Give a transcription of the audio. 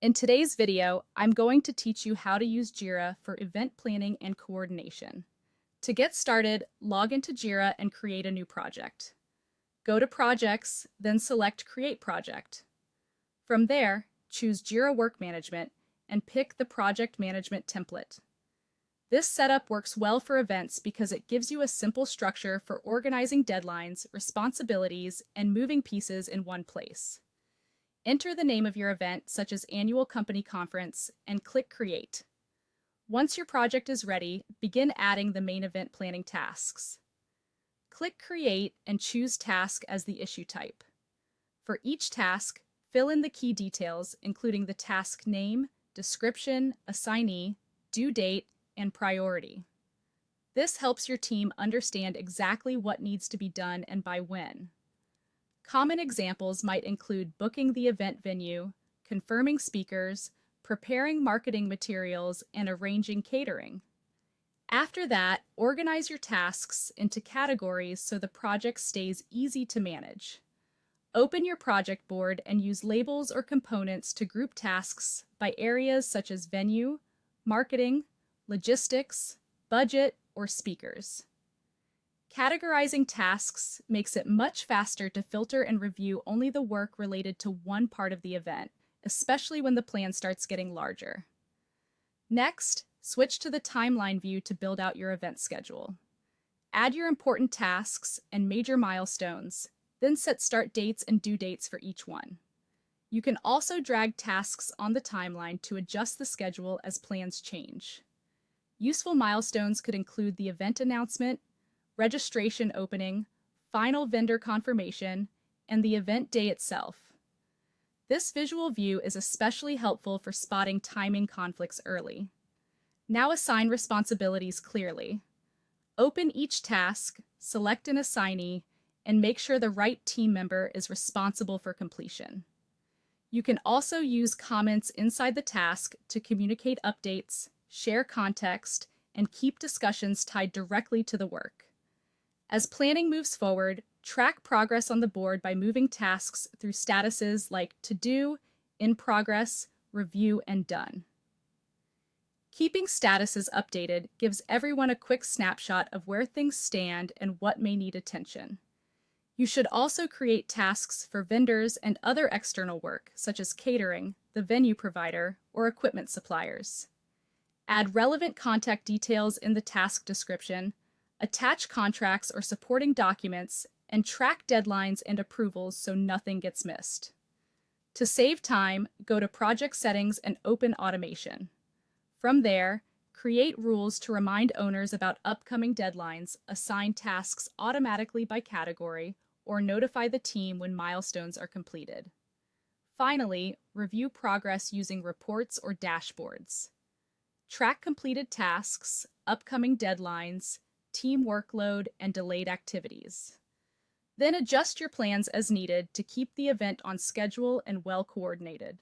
In today's video, I'm going to teach you how to use Jira for event planning and coordination. To get started, log into Jira and create a new project. Go to Projects, then select Create Project. From there, choose Jira Work Management and pick the Project Management template. This setup works well for events because it gives you a simple structure for organizing deadlines, responsibilities, and moving pieces in one place. Enter the name of your event, such as Annual Company Conference, and click Create. Once your project is ready, begin adding the main event planning tasks. Click Create and choose Task as the issue type. For each task, fill in the key details, including the task name, description, assignee, due date, and priority. This helps your team understand exactly what needs to be done and by when. Common examples might include booking the event venue, confirming speakers, preparing marketing materials, and arranging catering. After that, organize your tasks into categories so the project stays easy to manage. Open your project board and use labels or components to group tasks by areas such as venue, marketing, logistics, budget, or speakers. Categorizing tasks makes it much faster to filter and review only the work related to one part of the event, especially when the plan starts getting larger. Next, switch to the timeline view to build out your event schedule. Add your important tasks and major milestones, then set start dates and due dates for each one. You can also drag tasks on the timeline to adjust the schedule as plans change. Useful milestones could include the event announcement, registration opening, final vendor confirmation, and the event day itself. This visual view is especially helpful for spotting timing conflicts early. Now assign responsibilities clearly. Open each task, select an assignee, and make sure the right team member is responsible for completion. You can also use comments inside the task to communicate updates, share context, and keep discussions tied directly to the work. As planning moves forward, track progress on the board by moving tasks through statuses like To Do, In Progress, Review, and Done. Keeping statuses updated gives everyone a quick snapshot of where things stand and what may need attention. You should also create tasks for vendors and other external work, such as catering, the venue provider, or equipment suppliers. Add relevant contact details in the task description, attach contracts or supporting documents, and track deadlines and approvals so nothing gets missed. To save time, go to Project Settings and open Automation. From there, create rules to remind owners about upcoming deadlines, assign tasks automatically by category, or notify the team when milestones are completed. Finally, review progress using reports or dashboards. Track completed tasks, upcoming deadlines, team workload, and delayed activities. Then adjust your plans as needed to keep the event on schedule and well coordinated.